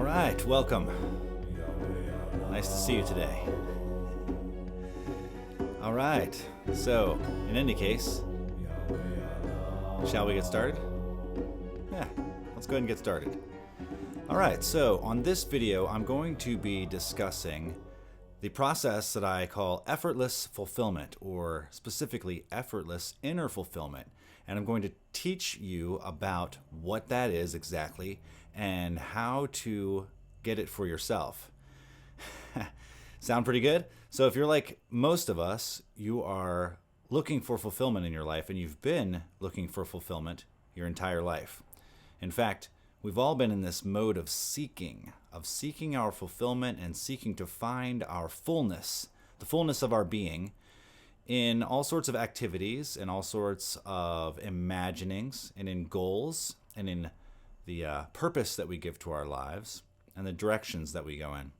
All right, welcome. Nice to see you today. All right, so in any case, shall we get started? Yeah, let's go ahead and get started. All right, so on this video, I'm going to be discussing the process that I call effortless fulfillment, or specifically effortless inner fulfillment. And I'm going to teach you about what that is exactly and how to get it for yourself. Sound pretty good? So if you're like most of us, you are looking for fulfillment in your life, and you've been looking for fulfillment your entire life. In fact, we've all been in this mode of seeking our fulfillment and seeking to find our fullness, the fullness of our being, in all sorts of activities and all sorts of imaginings and in goals and in the purpose that we give to our lives and the directions that we go in.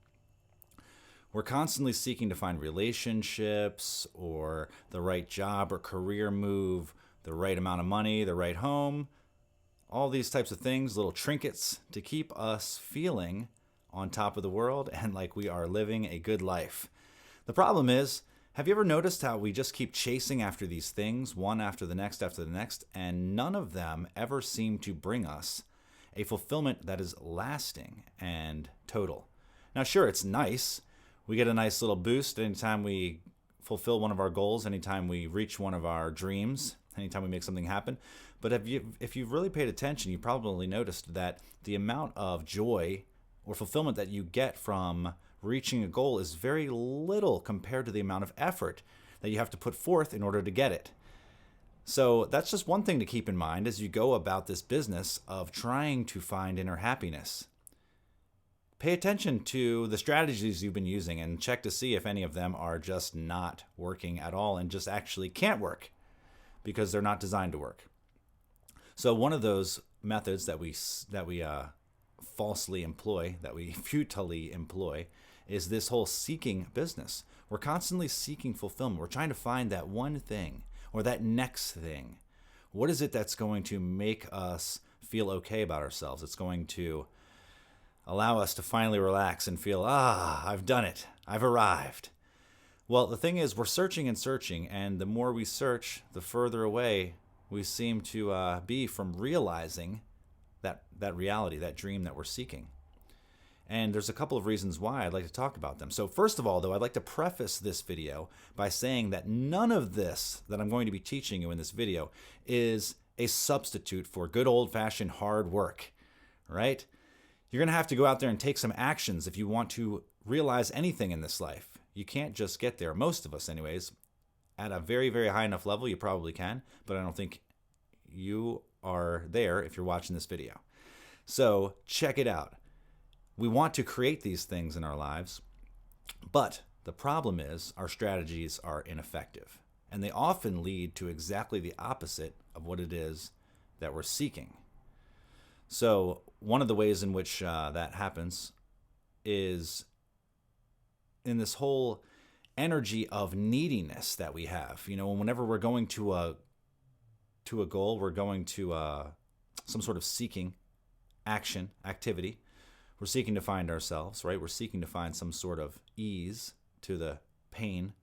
We're constantly seeking to find relationships or the right job or career move, the right amount of money, the right home, all these types of things, little trinkets to keep us feeling on top of the world and like we are living a good life. The problem is, have you ever noticed how we just keep chasing after these things, one after the next, and none of them ever seem to bring us a fulfillment that is lasting and total? Now, sure, it's nice. We get a nice little boost anytime we fulfill one of our goals, anytime we reach one of our dreams, anytime we make something happen. But if you've really paid attention, you probably noticed that the amount of joy or fulfillment that you get from reaching a goal is very little compared to the amount of effort that you have to put forth in order to get it. So that's just one thing to keep in mind as you go about this business of trying to find inner happiness. Pay attention to the strategies you've been using and check to see if any of them are just not working at all and just actually can't work because they're not designed to work. So one of those methods that we falsely employ, that we futilely employ, is this whole seeking business. We're constantly seeking fulfillment. We're trying to find that one thing or that next thing. What is it that's going to make us feel okay about ourselves? It's going to allow us to finally relax and feel, I've done it. I've arrived. Well, the thing is, we're searching and searching, and the more we search, the further away we seem to be from realizing that reality, that dream that we're seeking. And there's a couple of reasons why I'd like to talk about them. So first of all, though, I'd like to preface this video by saying that none of this that I'm going to be teaching you in this video is a substitute for good old-fashioned hard work, right? You're going to have to go out there and take some actions if you want to realize anything in this life. You can't just get there. Most of us, anyways, at a very, very high enough level, you probably can, but I don't think you are there if you're watching this video. So check it out. We want to create these things in our lives, but the problem is our strategies are ineffective, and they often lead to exactly the opposite of what it is that we're seeking. So one of the ways in which that happens is in this whole energy of neediness that we have. You know, whenever we're going to a goal, we're going to some sort of seeking activity. We're seeking to find ourselves, right? We're seeking to find some sort of ease to the pain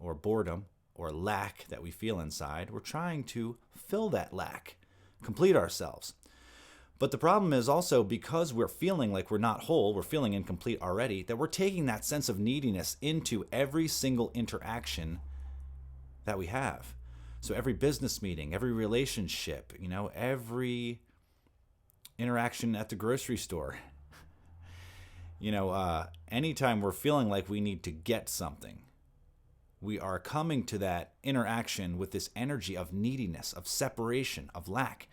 or boredom or lack that we feel inside. We're trying to fill that lack, complete ourselves. But the problem is also, because we're feeling like we're not whole, we're feeling incomplete already, that we're taking that sense of neediness into every single interaction that we have. So every business meeting, every relationship, every interaction at the grocery store, anytime we're feeling like we need to get something, we are coming to that interaction with this energy of neediness, of separation, of lack.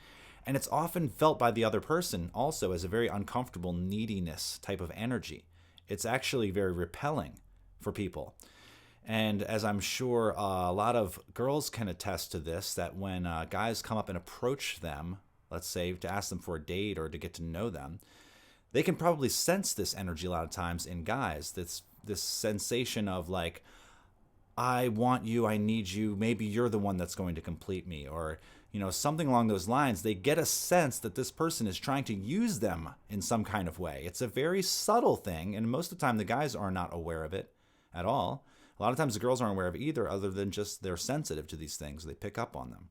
And it's often felt by the other person also as a very uncomfortable neediness type of energy. It's actually very repelling for people. And as I'm sure a lot of girls can attest to this, that when guys come up and approach them, let's say to ask them for a date or to get to know them, they can probably sense this energy a lot of times in guys, this sensation of like, I want you, I need you, maybe you're the one that's going to complete me, or something along those lines, they get a sense that this person is trying to use them in some kind of way. It's a very subtle thing, and most of the time the guys are not aware of it at all. A lot of times the girls aren't aware of it either, other than just they're sensitive to these things. They pick up on them.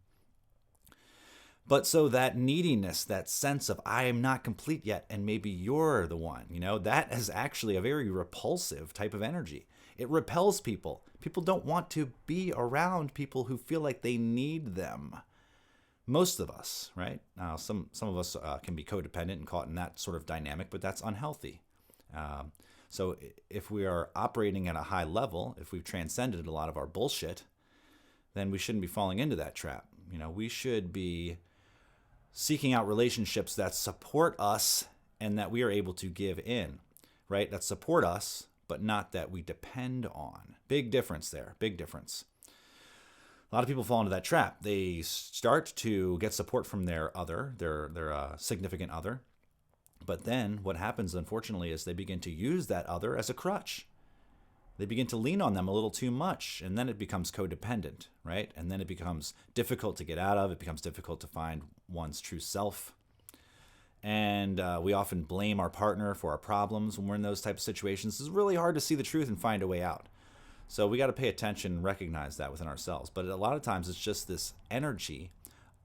But so that neediness, that sense of I am not complete yet and maybe you're the one, that is actually a very repulsive type of energy. It repels people. People don't want to be around people who feel like they need them. Most of us, right? Now, some of us can be codependent and caught in that sort of dynamic, but that's unhealthy. So if we are operating at a high level, if we've transcended a lot of our bullshit, then we shouldn't be falling into that trap. We should be seeking out relationships that support us and that we are able to give in, right? That support us, but not that we depend on. Big difference there, big difference. A lot of people fall into that trap. They start to get support from their significant other. But then what happens, unfortunately, is they begin to use that other as a crutch. They begin to lean on them a little too much, and then it becomes codependent, right? And then it becomes difficult to get out of. It becomes difficult to find one's true self. And we often blame our partner for our problems when we're in those type of situations. It's really hard to see the truth and find a way out. So we got to pay attention and recognize that within ourselves. But a lot of times it's just this energy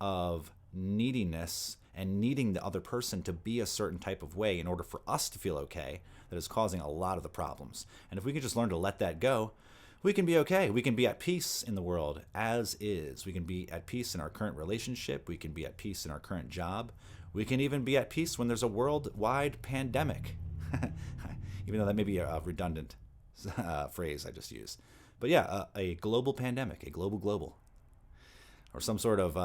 of neediness and needing the other person to be a certain type of way in order for us to feel okay that is causing a lot of the problems. And if we can just learn to let that go, we can be okay. We can be at peace in the world as is. We can be at peace in our current relationship. We can be at peace in our current job. We can even be at peace when there's a worldwide pandemic, even though that may be a redundant phrase I just used. But yeah, a global pandemic, a global, or some sort of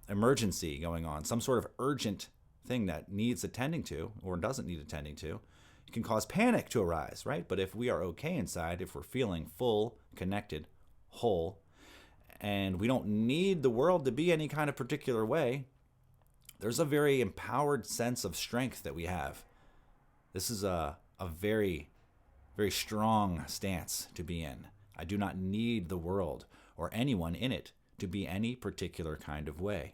emergency going on, some sort of urgent thing that needs attending to or doesn't need attending to. It can cause panic to arise, right? But if we are okay inside, if we're feeling full, connected, whole, and we don't need the world to be any kind of particular way, there's a very empowered sense of strength that we have. This is a very, very strong stance to be in. I do not need the world or anyone in it to be any particular kind of way.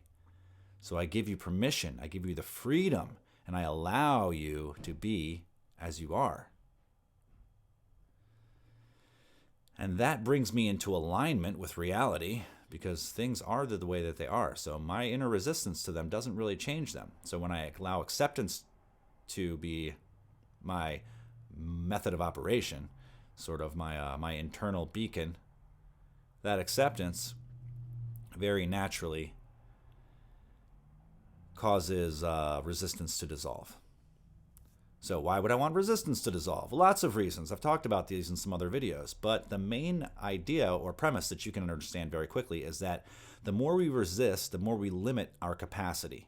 So I give you permission, I give you the freedom, and I allow you to be as you are. And that brings me into alignment with reality, because things are the way that they are. So my inner resistance to them doesn't really change them. So when I allow acceptance to be my method of operation, sort of my internal beacon, that acceptance very naturally causes resistance to dissolve. So why would I want resistance to dissolve? Lots of reasons. I've talked about these in some other videos, but the main idea or premise that you can understand very quickly is that the more we resist, the more we limit our capacity.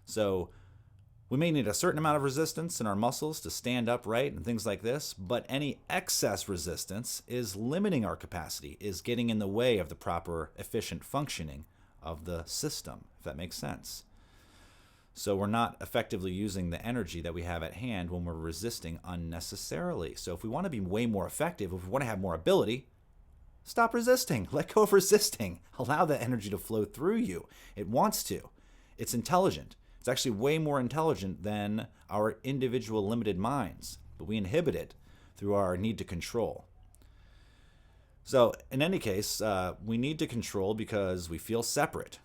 So we may need a certain amount of resistance in our muscles to stand upright and things like this, but any excess resistance is limiting our capacity, is getting in the way of the proper, efficient functioning of the system, if that makes sense. So we're not effectively using the energy that we have at hand when we're resisting unnecessarily. So if we want to be way more effective, if we want to have more ability, stop resisting. Let go of resisting. Allow that energy to flow through you. It wants to. It's intelligent. It's actually way more intelligent than our individual limited minds, but we inhibit it through our need to control. So in any case, we need to control because we feel separate.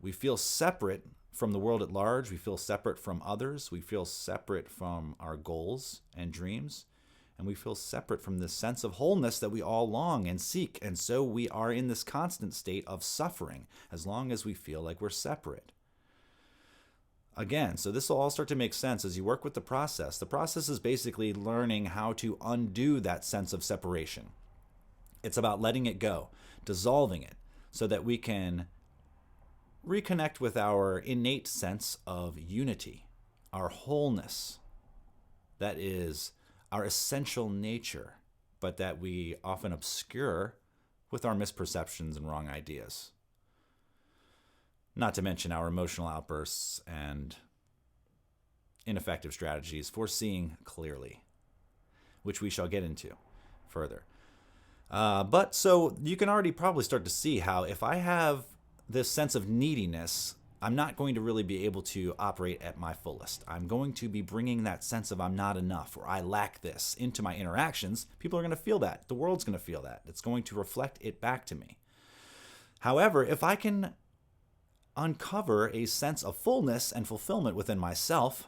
We feel separate from the world at large. We feel separate from others. We feel separate from our goals and dreams. And we feel separate from this sense of wholeness that we all long and seek. And so we are in this constant state of suffering as long as we feel like we're separate. Again, so this will all start to make sense as you work with the process. The process is basically learning how to undo that sense of separation. It's about letting it go, dissolving it, so that we can reconnect with our innate sense of unity, our wholeness. That is our essential nature, but that we often obscure with our misperceptions and wrong ideas. Not to mention our emotional outbursts and ineffective strategies for seeing clearly, which we shall get into further. But so you can already probably start to see how if I have this sense of neediness, I'm not going to really be able to operate at my fullest. I'm going to be bringing that sense of I'm not enough or I lack this into my interactions. People are going to feel that. The world's going to feel that. It's going to reflect it back to me. However, if I can uncover a sense of fullness and fulfillment within myself,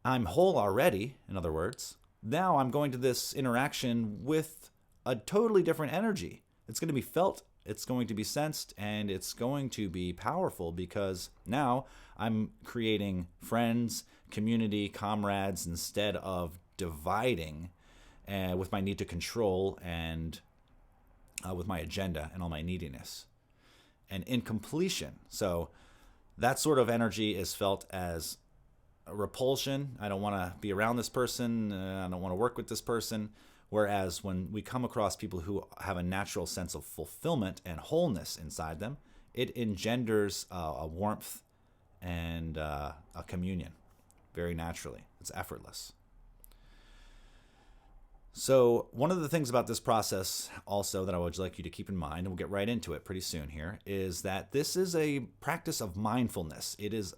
I'm whole already, in other words. Now I'm going to this interaction with a totally different energy. It's going to be felt, it's going to be sensed, and it's going to be powerful because now I'm creating friends, community, comrades instead of dividing with my need to control and with my agenda and all my neediness. And in completion, so that sort of energy is felt as a repulsion. I don't want to be around this person. I don't want to work with this person. Whereas when we come across people who have a natural sense of fulfillment and wholeness inside them, it engenders a warmth and a communion very naturally. It's effortless. So one of the things about this process also that I would like you to keep in mind, and we'll get right into it pretty soon here, is that this is a practice of mindfulness. It is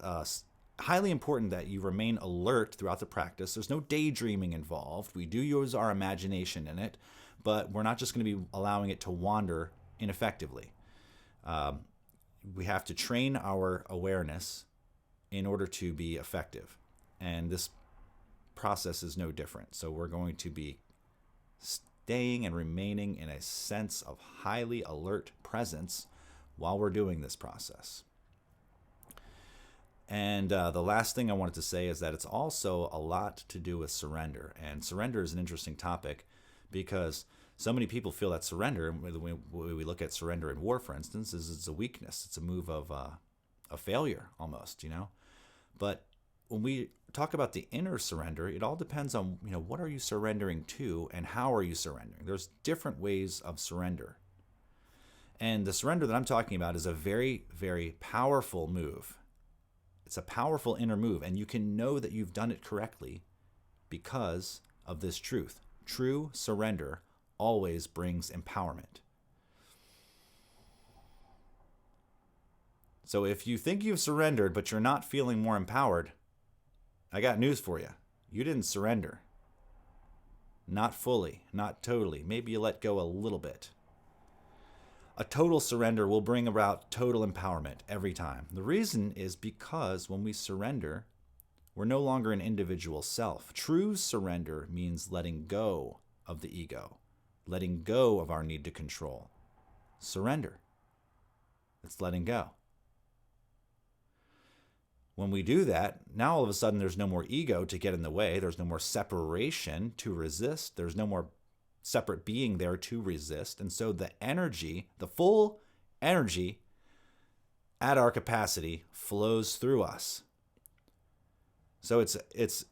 highly important that you remain alert throughout the practice. There's no daydreaming involved. We do use our imagination in it, but we're not just going to be allowing it to wander ineffectively. We have to train our awareness in order to be effective. And this process is no different. So we're going to be staying and remaining in a sense of highly alert presence while we're doing this process. And the last thing I wanted to say is that it's also a lot to do with surrender. And surrender is an interesting topic because so many people feel that surrender, when we look at surrender in war, for instance, is it's a weakness. It's a move of a failure almost, But when we talk about the inner surrender, it all depends on, what are you surrendering to and how are you surrendering? There's different ways of surrender. And the surrender that I'm talking about is a very, very powerful move. It's a powerful inner move, and you can know that you've done it correctly because of this truth. True surrender always brings empowerment. So if you think you've surrendered, but you're not feeling more empowered, I got news for you. You didn't surrender. Not fully, not totally. Maybe you let go a little bit. A total surrender will bring about total empowerment every time. The reason is because when we surrender, we're no longer an individual self. True surrender means letting go of the ego, letting go of our need to control. Surrender. It's letting go. When we do that, now all of a sudden there's no more ego to get in the way. There's no more separation to resist. There's no more separate being there to resist. And so the energy, the full energy at our capacity flows through us. So it's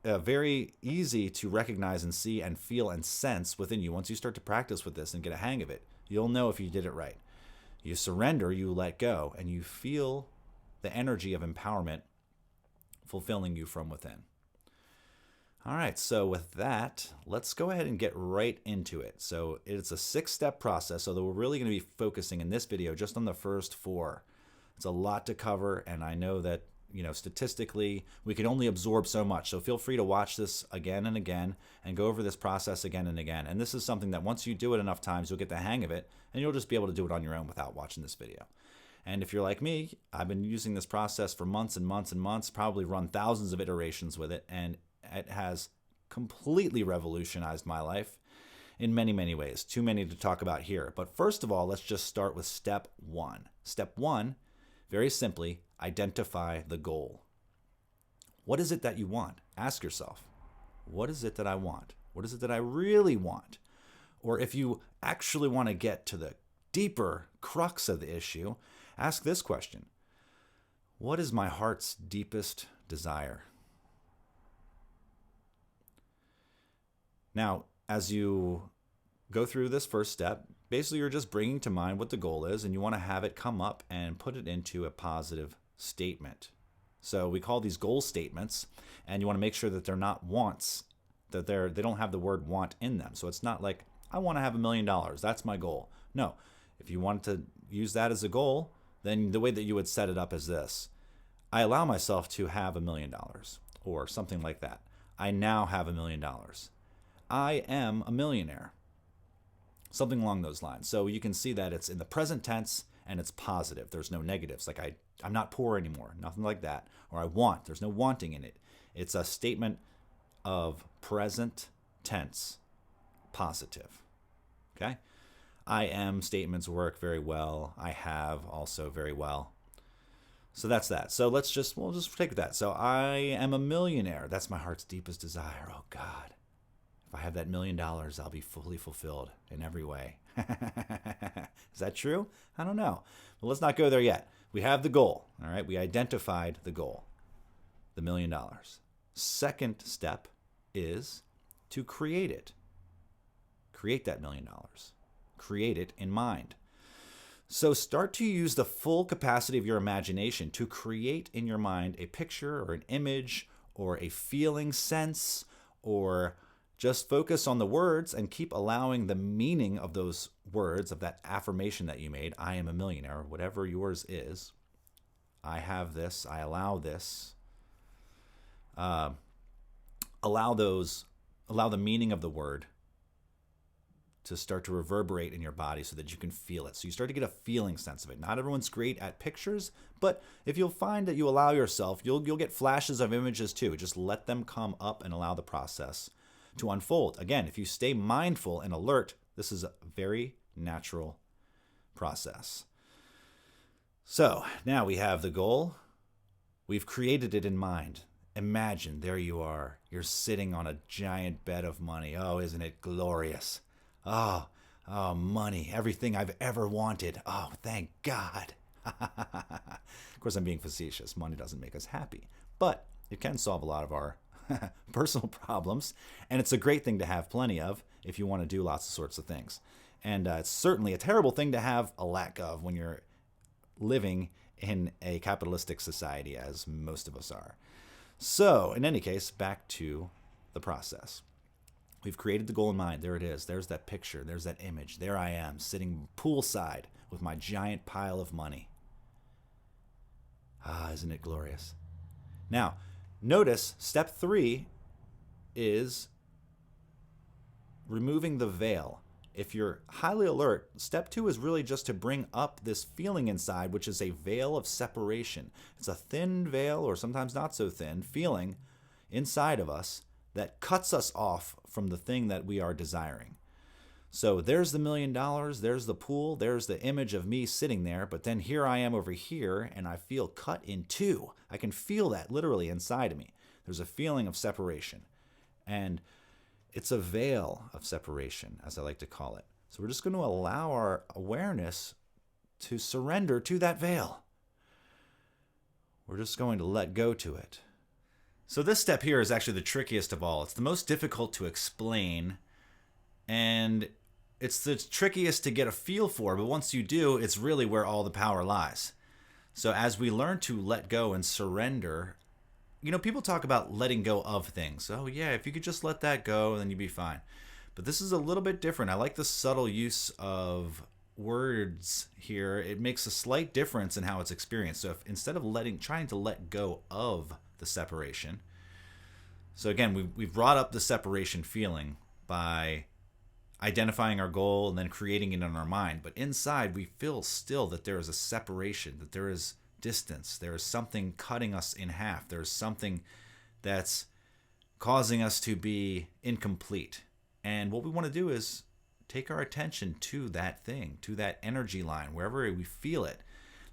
very easy to recognize and see and feel and sense within you. Once you start to practice with this and get a hang of it, you'll know if you did it right. You surrender, you let go, and you feel the energy of empowerment fulfilling you from within. All right, so with that, let's go ahead and get right into it. So it's a 6-step process, so that we're really going to be focusing in this video just on the first 4. It's a lot to cover, and I know that, statistically, we can only absorb so much. So feel free to watch this again and again and go over this process again and again. And this is something that once you do it enough times, you'll get the hang of it, and you'll just be able to do it on your own without watching this video. And if you're like me, I've been using this process for months and months and months, probably run thousands of iterations with it, and it has completely revolutionized my life in many, many ways. Too many to talk about here. But first of all, let's just start with step 1. Step 1, very simply, identify the goal. What is it that you want? Ask yourself, what is it that I want? What is it that I really want? Or if you actually want to get to the deeper crux of the issue, ask this question. What is my heart's deepest desire? Now, as you go through this first step, basically you're just bringing to mind what the goal is, and you want to have it come up and put it into a positive statement. So we call these goal statements, and you want to make sure that they're not wants, that they don't have the word want in them. So it's not like, I want to have $1 million. That's my goal. No. If you want to use that as a goal, then the way that you would set it up is this. I allow myself to have $1 million or something like that. I now have $1 million. I am a millionaire. Something along those lines. So you can see that it's in the present tense and it's positive. There's no negatives. Like I'm not poor anymore. Nothing like that. Or I want. There's no wanting in it. It's a statement of present tense, positive. Okay? I am statements work very well. I have also very well. So that's that. So we'll just take that. So I am a millionaire. That's my heart's deepest desire. Oh God. If I have that $1 million, I'll be fully fulfilled in every way. Is that true? I don't know. But let's not go there yet. We have the goal. All right. We identified the goal, the $1 million. Second step is to create it. Create that $1 million. Create it in mind. So start to use the full capacity of your imagination to create in your mind a picture or an image or a feeling sense, or just focus on the words and keep allowing the meaning of those words, of that affirmation that you made. I am a millionaire, whatever yours is. I have this. I allow this. Allow the meaning of the word to start to reverberate in your body so that you can feel it. So you start to get a feeling sense of it. Not everyone's great at pictures, but if you'll find that you allow yourself, you'll get flashes of images too. Just let them come up and allow the process to unfold. Again, if you stay mindful and alert, this is a very natural process. So now we have the goal. We've created it in mind. Imagine there you are. You're sitting on a giant bed of money. Oh, isn't it glorious? Oh, money, everything I've ever wanted. Oh, thank God. Of course, I'm being facetious. Money doesn't make us happy, but it can solve a lot of our personal problems, and it's a great thing to have plenty of if you want to do lots of sorts of things. And it's certainly a terrible thing to have a lack of when you're living in a capitalistic society, as most of us are. So, in any case, back to the process. We've created the goal in mind. There it is. There's that picture. There's that image. There I am, sitting poolside with my giant pile of money. Ah, isn't it glorious? Now, notice step 3 is removing the veil. If you're highly alert, step 2 is really just to bring up this feeling inside, which is a veil of separation. It's a thin veil, or sometimes not so thin, feeling inside of us that cuts us off from the thing that we are desiring. So there's the $1 million, there's the pool, there's the image of me sitting there, but then here I am over here and I feel cut in two. I can feel that literally inside of me. There's a feeling of separation. And it's a veil of separation, as I like to call it. So we're just going to allow our awareness to surrender to that veil. We're just going to let go to it. So this step here is actually the trickiest of all. It's the most difficult to explain, and it's the trickiest to get a feel for, but once you do, it's really where all the power lies. So as we learn to let go and surrender, you know, people talk about letting go of things. Oh yeah, if you could just let that go, then you'd be fine. But this is a little bit different. I like the subtle use of words here. It makes a slight difference in how it's experienced. So if instead of trying to let go of the separation. So again, we've brought up the separation feeling by identifying our goal and then creating it in our mind. But inside, we feel still that there is a separation, that there is distance. There is something cutting us in half. There's something that's causing us to be incomplete. And what we want to do is take our attention to that thing, to that energy line, wherever we feel it,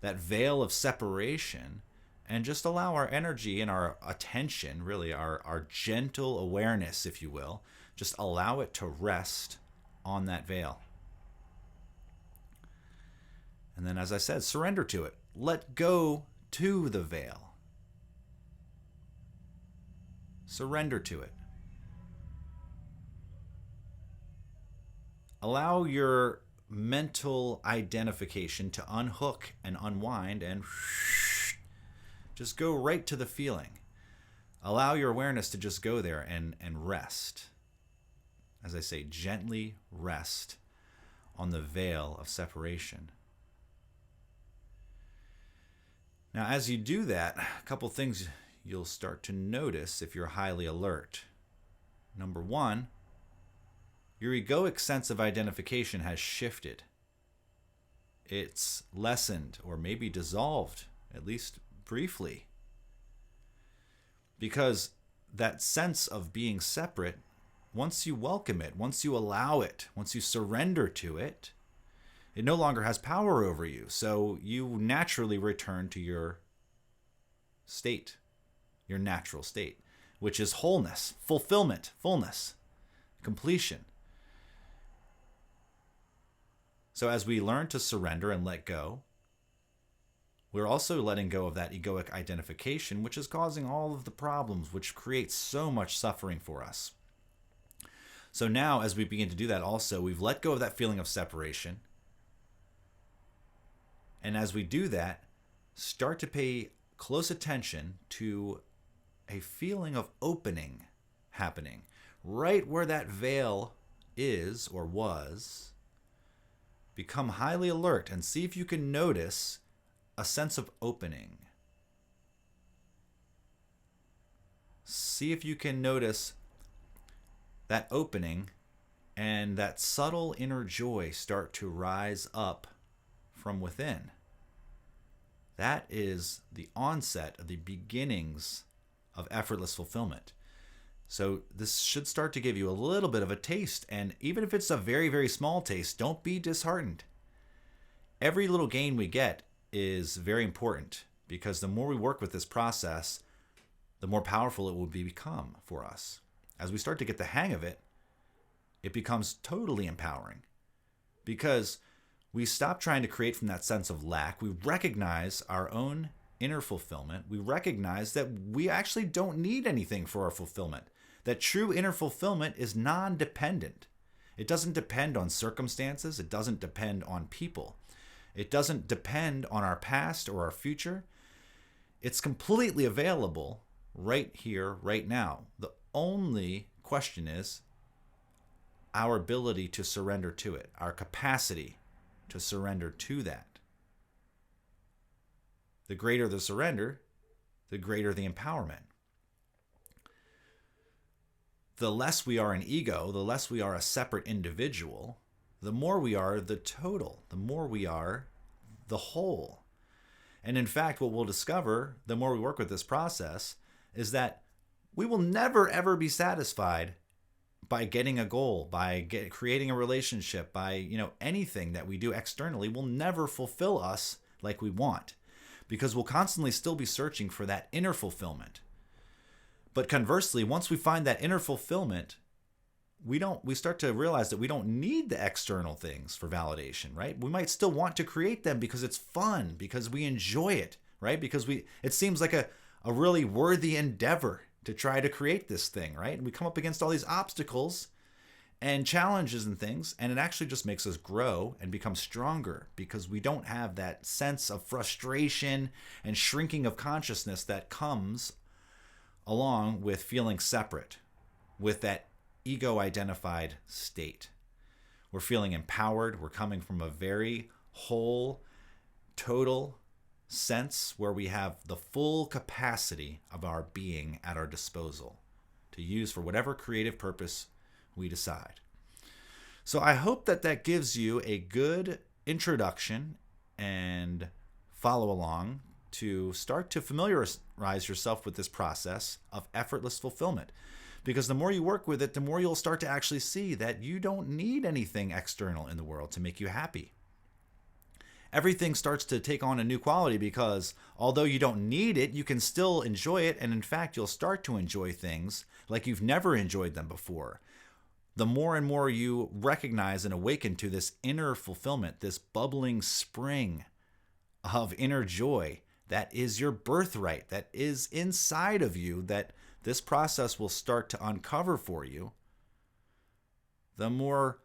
that veil of separation, and just allow our energy and our attention, really our gentle awareness, if you will, just allow it to rest on that veil. And then, as I said, surrender to it. Let go to the veil. Surrender to it. Allow your mental identification to unhook and unwind and just go right to the feeling. Allow your awareness to just go there and rest. As I say, gently rest on the veil of separation. Now, as you do that, a couple things you'll start to notice if you're highly alert. Number one, your egoic sense of identification has shifted. It's lessened or maybe dissolved, at least briefly. Because that sense of being separate, once you welcome it, once you allow it, once you surrender to it, it no longer has power over you. So you naturally return to your state, your natural state, which is wholeness, fulfillment, fullness, completion. So as we learn to surrender and let go, we're also letting go of that egoic identification, which is causing all of the problems, which creates so much suffering for us. So now, as we begin to do that also, we've let go of that feeling of separation. And as we do that, start to pay close attention to a feeling of opening happening. Right where that veil is or was, become highly alert and see if you can notice a sense of opening. See if you can notice that opening and that subtle inner joy start to rise up from within. That is the onset of the beginnings of effortless fulfillment. So this should start to give you a little bit of a taste. And even if it's a very, very small taste, don't be disheartened. Every little gain we get is very important, because the more we work with this process, the more powerful it will become for us. As we start to get the hang of it, it becomes totally empowering, because we stop trying to create from that sense of lack. We recognize our own inner fulfillment. We recognize that we actually don't need anything for our fulfillment. That true inner fulfillment is non-dependent. It doesn't depend on circumstances. It doesn't depend on people. It doesn't depend on our past or our future. It's completely available right here, right now. The only question is our ability to surrender to it, our capacity to surrender to that. The greater the surrender, the greater the empowerment. The less we are an ego, the less we are a separate individual, the more we are the total, the more we are the whole. And in fact, what we'll discover, the more we work with this process, is that we will never, ever be satisfied by getting a goal, by creating a relationship, by anything that we do externally will never fulfill us like we want, because we'll constantly still be searching for that inner fulfillment. But conversely, once we find that inner fulfillment, we start to realize that we don't need the external things for validation, right? We might still want to create them because it's fun, because we enjoy it, right? Because it seems like a really worthy endeavor to try to create this thing, right? And we come up against all these obstacles and challenges and things, and it actually just makes us grow and become stronger, because we don't have that sense of frustration and shrinking of consciousness that comes along with feeling separate, with that ego-identified state. We're feeling empowered. We're coming from a very whole, total sense where we have the full capacity of our being at our disposal to use for whatever creative purpose we decide. So I hope that gives you a good introduction and follow along to start to familiarize yourself with this process of effortless fulfillment. Because the more you work with it, the more you'll start to actually see that you don't need anything external in the world to make you happy. Everything starts to take on a new quality, because although you don't need it, you can still enjoy it. And in fact, you'll start to enjoy things like you've never enjoyed them before. The more and more you recognize and awaken to this inner fulfillment, this bubbling spring of inner joy that is your birthright, that is inside of you, that this process will start to uncover for you, the more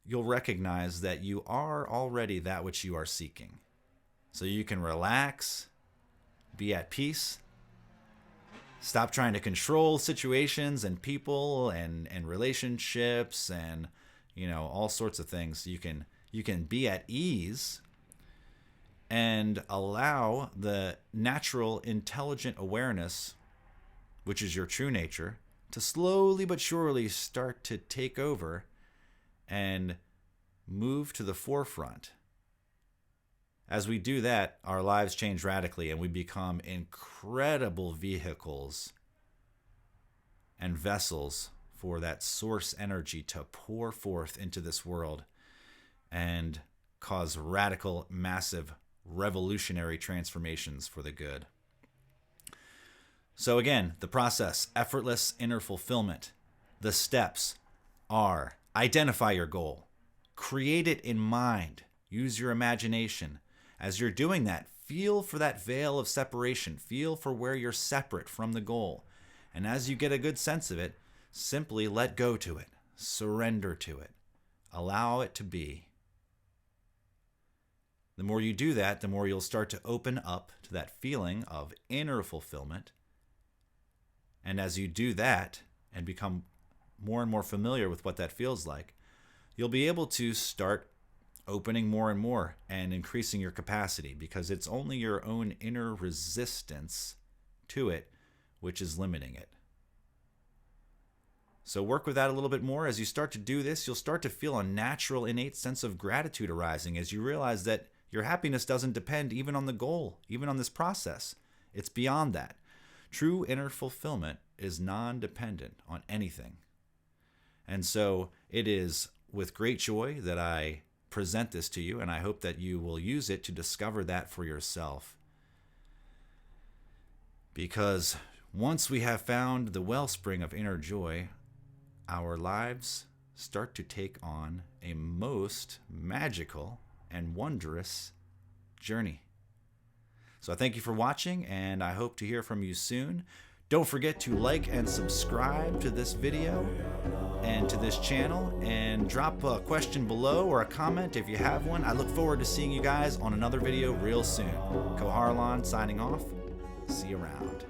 you'll recognize that you are already that which you are seeking. So you can relax, be at peace, stop trying to control situations and people and relationships and all sorts of things. You can be at ease and allow the natural intelligent awareness, which is your true nature, to slowly but surely start to take over and move to the forefront. As we do that, our lives change radically and we become incredible vehicles and vessels for that source energy to pour forth into this world and cause radical, massive, revolutionary transformations for the good. So again, the process, effortless inner fulfillment. The steps are: identify your goal, create it in mind, use your imagination. As you're doing that, feel for that veil of separation, feel for where you're separate from the goal. And as you get a good sense of it, simply let go to it, surrender to it, allow it to be. The more you do that, the more you'll start to open up to that feeling of inner fulfillment. And as you do that and become more and more familiar with what that feels like, you'll be able to start opening more and more and increasing your capacity, because it's only your own inner resistance to it which is limiting it. So work with that a little bit more. As you start to do this, you'll start to feel a natural, innate sense of gratitude arising as you realize that your happiness doesn't depend even on the goal, even on this process. It's beyond that. True inner fulfillment is non-dependent on anything. And so it is with great joy that I present this to you, and I hope that you will use it to discover that for yourself. Because once we have found the wellspring of inner joy, our lives start to take on a most magical and wondrous journey. So I thank you for watching, and I hope to hear from you soon. Don't forget to like and subscribe to this video and to this channel, and drop a question below or a comment if you have one. I look forward to seeing you guys on another video real soon. Koharalan signing off. See you around.